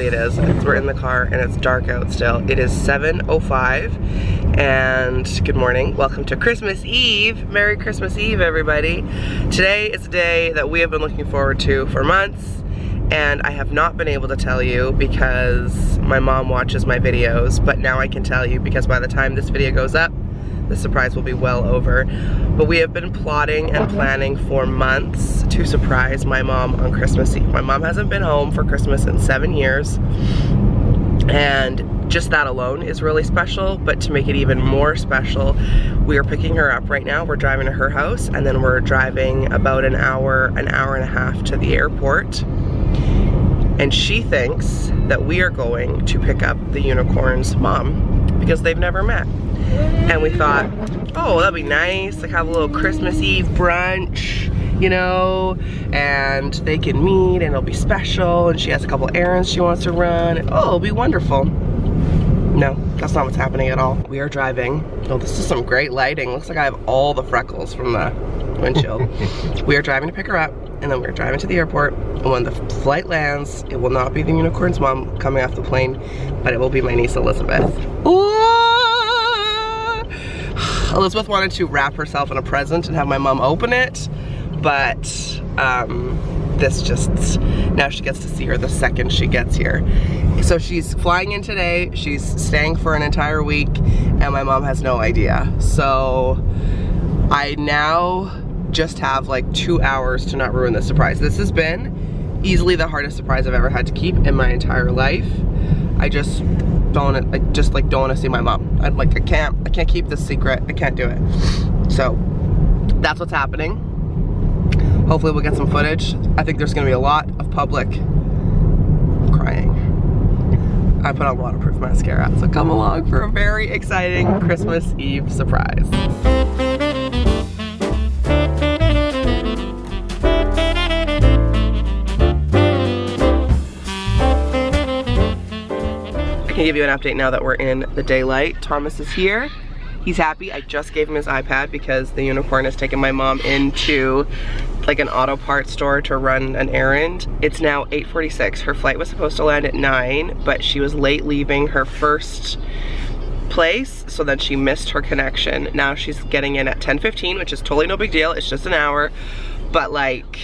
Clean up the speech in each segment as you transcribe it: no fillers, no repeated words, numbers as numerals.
early it is. We're in the car and it's dark out still. It is 7:05 and good morning. Welcome to Christmas Eve. Merry Christmas Eve, everybody. Today is a day that we have been looking forward to for months, and I have not been able to tell you because my mom watches my videos, but now I can tell you because by the time this video goes up, the surprise will be well over. But we have been plotting and planning for months to surprise my mom on Christmas Eve. My mom hasn't been home for Christmas in 7 years, and just that alone is really special. But to make it even more special, we are picking her up right now. We're driving to her house, and then we're driving about an hour and a half to the airport. And she thinks that we are going to pick up the unicorn's mom because they've never met. And we thought, oh, that'd be nice, like have a little Christmas Eve brunch, you know, and they can meet and it'll be special, and she has a couple errands she wants to run, and, oh, it'll be wonderful. No, that's not what's happening at all. We are driving. Oh, this is some great lighting. Looks like I have all the freckles from the windshield. We are driving to pick her up, and then we're driving to the airport, and when the flight lands, it will not be the unicorn's mom coming off the plane, but it will be my niece Elizabeth. Ooh! Elizabeth wanted to wrap herself in a present and have my mom open it, but this just, now she gets to see her the second she gets here. So she's flying in today, she's staying for an entire week, and my mom has no idea. So I now just have like 2 hours to not ruin the surprise. This has been easily the hardest surprise I've ever had to keep in my entire life. I just don't want to see my mom. I can't keep this secret. I can't do it. So that's what's happening. Hopefully we'll get some footage. I think there's gonna be a lot of public crying. I put on waterproof mascara, so come along for a very exciting Christmas Eve surprise. I can give you an update now that we're in the daylight. Thomas is here. He's happy. I just gave him his iPad because the unicorn has taken my mom into like an auto parts store to run an errand. It's now 8:46. Her flight was supposed to land at 9, but she was late leaving her first place, so then she missed her connection. Now she's getting in at 10:15, which is totally no big deal. It's just an hour. But like,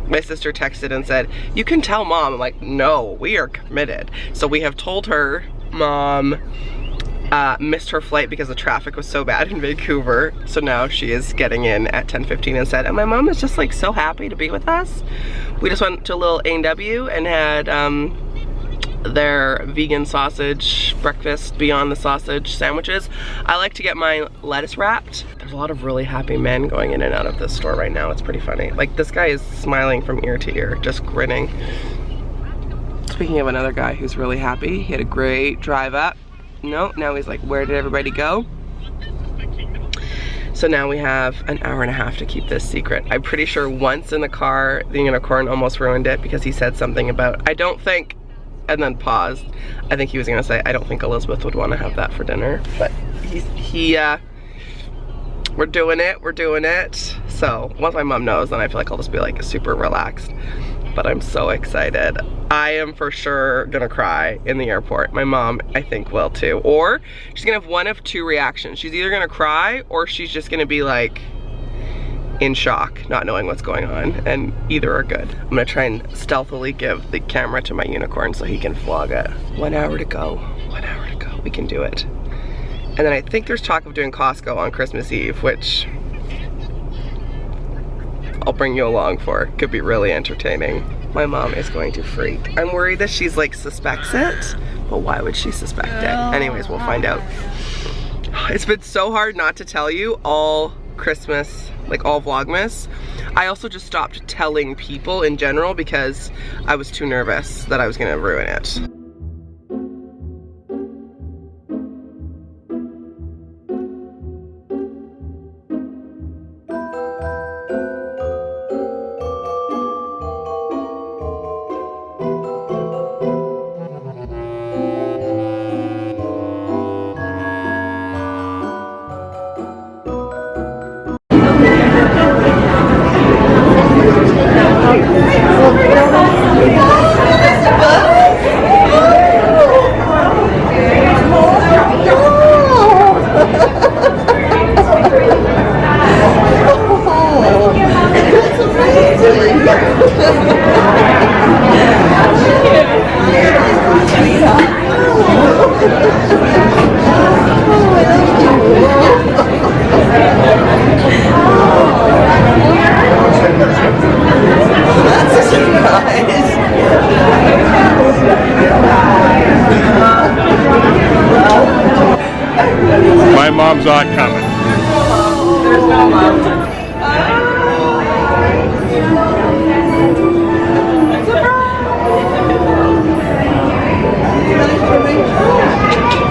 my sister texted and said, you can tell mom. I'm like, no, we are committed. So we have told her mom missed her flight because the traffic was so bad in Vancouver. So now she is getting in at 10:15 instead. And my mom is just like so happy to be with us. We just went to a little A&W and had their vegan sausage breakfast beyond the sausage sandwiches. I like to get mine lettuce wrapped. There's a lot of really happy men going in and out of this store right now. It's pretty funny. Like, this guy is smiling from ear to ear, just grinning. Speaking of another guy who's really happy, he had a great drive up. No, now he's like, where did everybody go? So now we have an hour and a half to keep this secret. I'm pretty sure once in the car, the unicorn almost ruined it because he said something about, I don't think, and then paused. I think he was gonna say, I don't think Elizabeth would want to have that for dinner, but we're doing it. So once my mom knows, then I feel like I'll just be like super relaxed. But I'm so excited. I am for sure gonna cry in the airport. My mom, I think, will too. Or she's gonna have one of two reactions. She's either gonna cry or she's just gonna be like in shock, not knowing what's going on, and either are good. I'm gonna try and stealthily give the camera to my unicorn so he can vlog it. 1 hour to go, 1 hour to go. We can do it. And then I think there's talk of doing Costco on Christmas Eve, which I'll bring you along for. Could be really entertaining. My mom is going to freak. I'm worried that she's like suspects it, but why would she suspect it? Anyways, we'll find out. It's been so hard not to tell you all Christmas, like all Vlogmas. I also just stopped telling people in general because I was too nervous that I was gonna ruin it. My mom's not coming. There's no mom.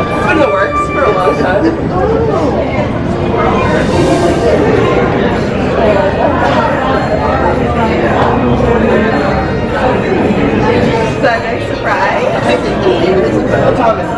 It's been in the works for a long time. Is that a nice surprise? I think it is. Thomas.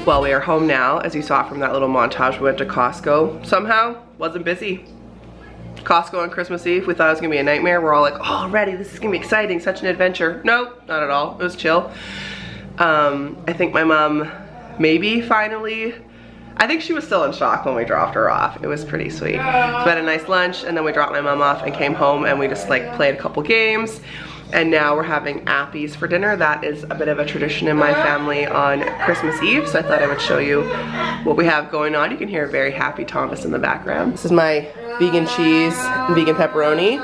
Well, we are home now. As you saw from that little montage, we went to Costco. Somehow, wasn't busy. Costco on Christmas Eve, we thought it was gonna be a nightmare. We're all like, oh, already, this is gonna be exciting, such an adventure. Nope, not at all, it was chill. I think my mom maybe finally, I think she was still in shock when we dropped her off. It was pretty sweet. So we had a nice lunch and then we dropped my mom off and came home and we just like played a couple games. And now we're having appies for dinner. That is a bit of a tradition in my family on Christmas Eve, so I thought I would show you what we have going on. You can hear a very happy Thomas in the background. This is my vegan cheese and vegan pepperoni.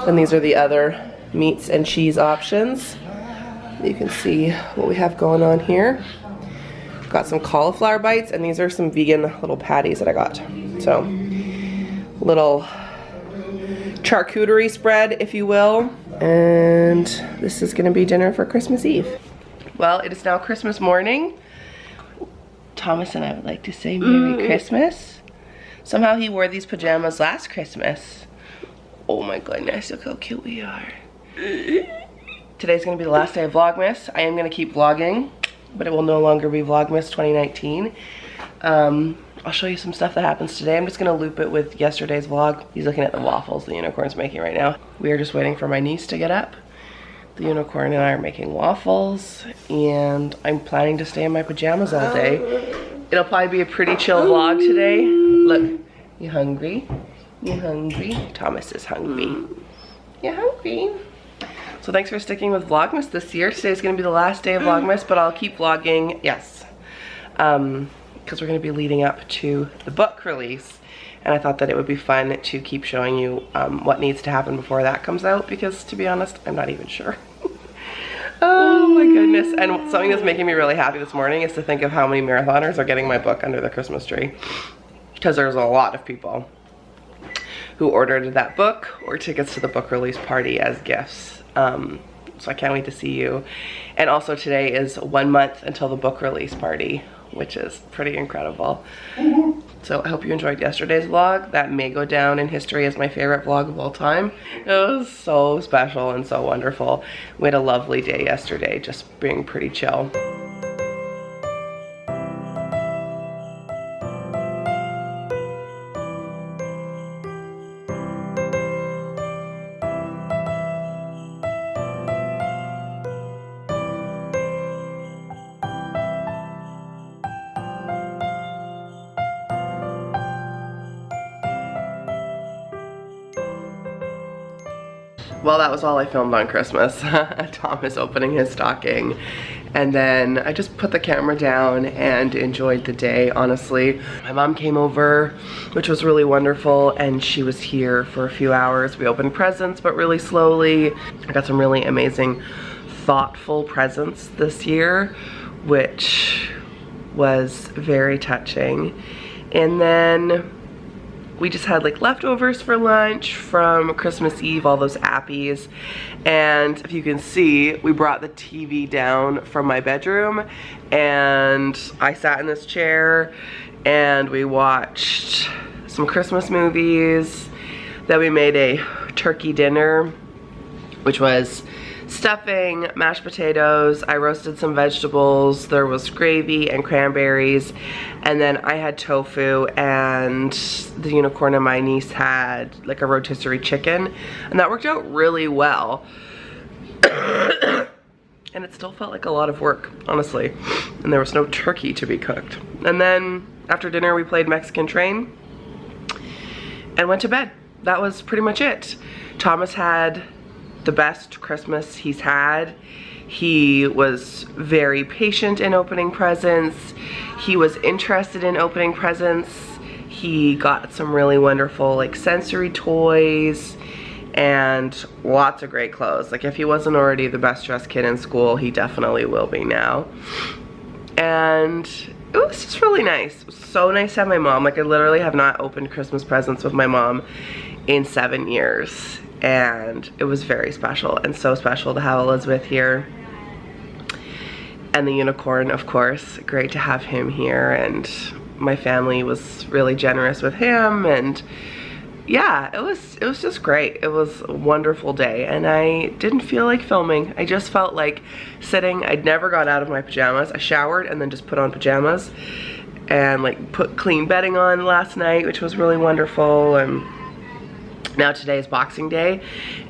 And these are the other meats and cheese options. You can see what we have going on here. Got some cauliflower bites, and these are some vegan little patties that I got. So, little charcuterie spread, if you will. And this is gonna be dinner for Christmas Eve. Well, it is now Christmas morning. Thomas and I would like to say Merry Christmas. Somehow he wore these pajamas last Christmas. Oh my goodness, look how cute we are. Today's gonna be the last day of Vlogmas. I am gonna keep vlogging, but it will no longer be Vlogmas 2019. I'll show you some stuff that happens today. I'm just gonna loop it with yesterday's vlog. He's looking at the waffles the unicorn's making right now. We are just waiting for my niece to get up. The unicorn and I are making waffles, and I'm planning to stay in my pajamas all day. It'll probably be a pretty chill vlog today. Look, you hungry? You hungry? Thomas is hungry. You hungry? So thanks for sticking with Vlogmas this year. Today's gonna be the last day of Vlogmas, but I'll keep vlogging, yes. Because we're going to be leading up to the book release, and I thought that it would be fun to keep showing you what needs to happen before that comes out, because to be honest, I'm not even sure. Oh my goodness. And something that's making me really happy this morning is to think of how many marathoners are getting my book under the Christmas tree, because there's a lot of people who ordered that book or tickets to the book release party as gifts. So I can't wait to see you. And also today is 1 month until the book release party, which is pretty incredible. So I hope you enjoyed yesterday's vlog. That may go down in history as my favorite vlog of all time. It was so special and so wonderful. We had a lovely day yesterday, just being pretty chill. Well, that was all I filmed on Christmas. Thomas opening his stocking. And then I just put the camera down and enjoyed the day, honestly. My mom came over, which was really wonderful, and she was here for a few hours. We opened presents, but really slowly. I got some really amazing, thoughtful presents this year, which was very touching. And then we just had like leftovers for lunch from Christmas Eve, all those appies. And if you can see, we brought the TV down from my bedroom and I sat in this chair and we watched some Christmas movies. Then we made a turkey dinner, which was stuffing, mashed potatoes, I roasted some vegetables, there was gravy and cranberries, and then I had tofu, and the unicorn and my niece had like a rotisserie chicken, and that worked out really well. And it still felt like a lot of work, honestly, and there was no turkey to be cooked. And then after dinner we played Mexican Train and went to bed. That was pretty much it. Thomas had the best Christmas he's had. He was very patient in opening presents. He was interested in opening presents. He got some really wonderful like sensory toys and lots of great clothes. Like if he wasn't already the best dressed kid in school, he definitely will be now. And it was just really nice. It was so nice to have my mom. Like I literally have not opened Christmas presents with my mom in 7 years. And it was very special, and so special to have Elizabeth here. And the unicorn, of course, great to have him here, and my family was really generous with him, and yeah, it was just great. It was a wonderful day, and I didn't feel like filming. I just felt like sitting. I'd never got out of my pajamas. I showered and then just put on pajamas and like put clean bedding on last night, which was really wonderful. And now today is Boxing Day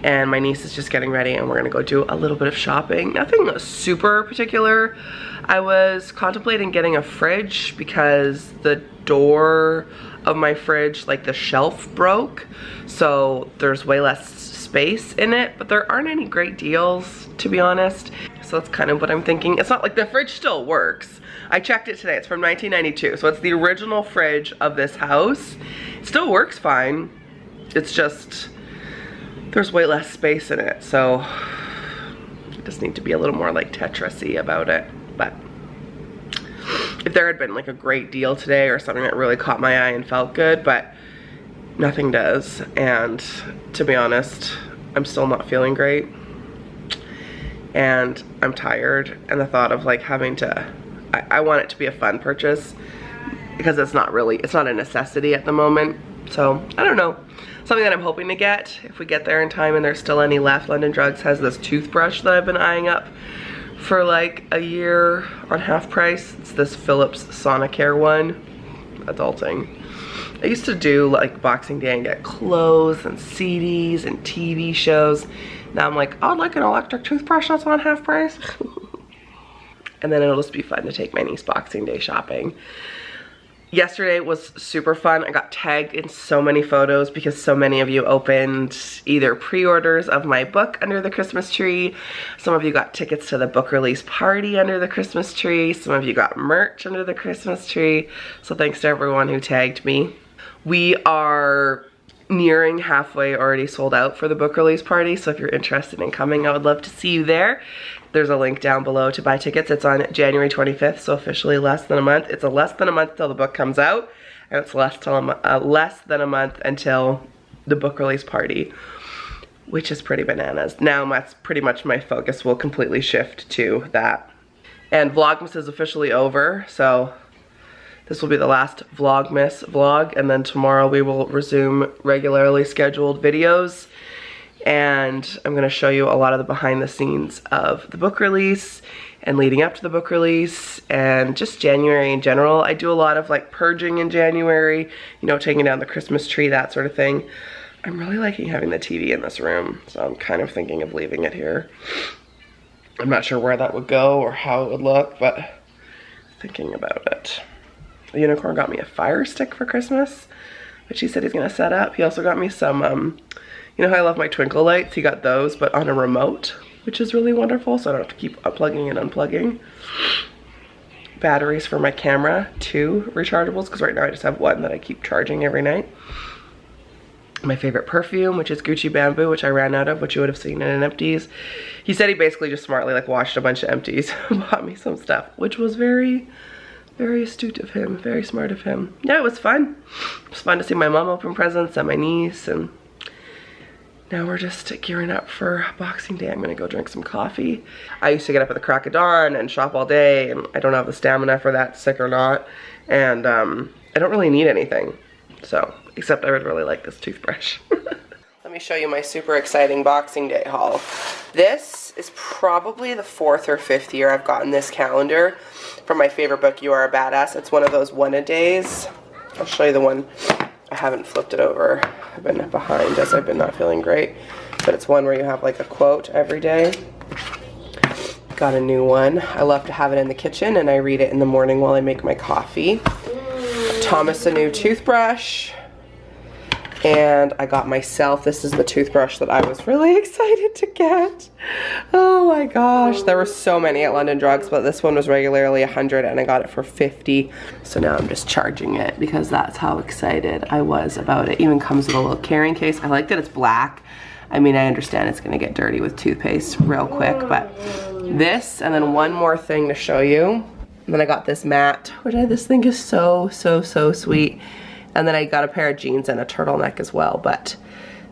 and my niece is just getting ready and we're gonna go do a little bit of shopping. Nothing super particular. I was contemplating getting a fridge because the door of my fridge, like the shelf broke, so there's way less space in it, but there aren't any great deals, to be honest. So that's kind of what I'm thinking. It's not like the fridge still works. I checked it today, it's from 1992, so it's the original fridge of this house. It still works fine. It's just, there's way less space in it, so I just need to be a little more like Tetris-y about it. But if there had been like a great deal today or something that really caught my eye and felt good, but nothing does. And to be honest, I'm still not feeling great. And I'm tired, and the thought of like having to, I want it to be a fun purchase because it's not a necessity at the moment. So I don't know. Something that I'm hoping to get, if we get there in time and there's still any left, London Drugs has this toothbrush that I've been eyeing up for like a year on half price. It's this Philips Sonicare one, adulting. I used to do like Boxing Day and get clothes and CDs and TV shows. Now I'm like, oh, I'd like an electric toothbrush that's on half price. And then it'll just be fun to take my niece Boxing Day shopping. Yesterday was super fun. I got tagged in so many photos because so many of you opened either pre-orders of my book under the Christmas tree. Some of you got tickets to the book release party under the Christmas tree. Some of you got merch under the Christmas tree. So thanks to everyone who tagged me. We are nearing halfway already sold out for the book release party. So if you're interested in coming, I would love to see you there. There's a link down below to buy tickets. It's on January 25th, so officially less than a month. It's a less than a month till the book comes out, and it's less than a month until the book release party, which is pretty bananas. Now that's pretty much my focus will completely shift to that. And Vlogmas is officially over, so this will be the last Vlogmas vlog, and then tomorrow we will resume regularly scheduled videos. And I'm gonna show you a lot of the behind the scenes of the book release and leading up to the book release and just January in general. I do a lot of like purging in January, you know, taking down the Christmas tree, that sort of thing. I'm really liking having the TV in this room, so I'm kind of thinking of leaving it here. I'm not sure where that would go or how it would look, but thinking about it. The unicorn got me a fire stick for Christmas, which he said he's gonna set up. He also got me some, you know how I love my twinkle lights? He got those, but on a remote, which is really wonderful, so I don't have to keep unplugging and unplugging. Batteries for my camera, 2 rechargeables, because right now I just have 1 that I keep charging every night. My favorite perfume, which is Gucci Bamboo, which I ran out of, which you would have seen in an empties. He said he basically just smartly like washed a bunch of empties and bought me some stuff, which was very Very astute of him, very smart of him. Yeah, it was fun. It was fun to see my mom open presents and my niece, and now we're just gearing up for Boxing Day. I'm gonna go drink some coffee. I used to get up at the crack of dawn and shop all day, and I don't have the stamina for that, sick or not. And I don't really need anything. So, except I would really like this toothbrush. Let me show you my super exciting Boxing Day haul. This is probably the 4th or 5th year I've gotten this calendar from my favorite book, You Are a Badass. It's one of those one-a-days. I'll show you the one. I haven't flipped it over. I've been behind as I've been not feeling great. But it's one where you have like a quote every day. Got a new one. I love to have it in the kitchen, and I read it in the morning while I make my coffee. Thomas a new toothbrush. And I got myself, this is the toothbrush that I was really excited to get. Oh my gosh, there were so many at London Drugs, but this one was regularly 100 and I got it for 50. So now I'm just charging it because that's how excited I was about it. Even comes with a little carrying case. I like that it's black. I mean, I understand it's gonna get dirty with toothpaste real quick, but this, and then one more thing to show you. And then I got this mat, which I just think is so sweet. And then I got a pair of jeans and a turtleneck as well, but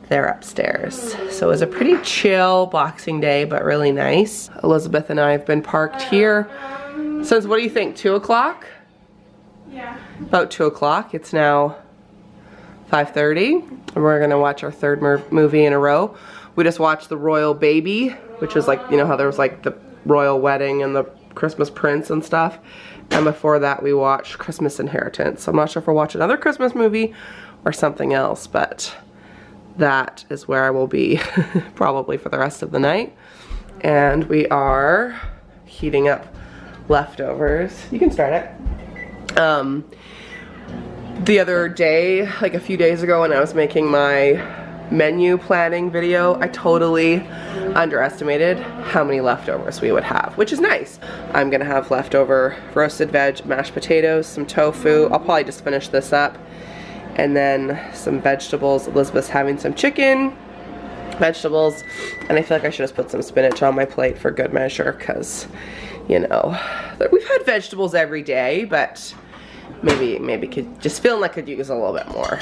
they're upstairs. So it was a pretty chill Boxing Day, but really nice. Elizabeth and I have been parked here since, what do you think, 2 o'clock? Yeah. About 2 o'clock. It's now 5:30, and we're gonna watch our 3rd movie in a row. We just watched The Royal Baby, which was like, you know how there was like the royal wedding and the Christmas prince and stuff. And before that we watched Christmas Inheritance. So I'm not sure if we'll watch another Christmas movie or something else, but that is where I will be probably for the rest of the night. And we are heating up leftovers. You can start it. The other day, like a few days ago when I was making my menu planning video, I totally underestimated how many leftovers we would have, which is nice. I'm gonna have leftover roasted veg, mashed potatoes, some tofu. I'll probably just finish this up, and then some vegetables. Elizabeth's having some chicken, vegetables, and I feel like I should just put some spinach on my plate for good measure, because, you know, we've had vegetables every day, but maybe could just feeling like I could use a little bit more.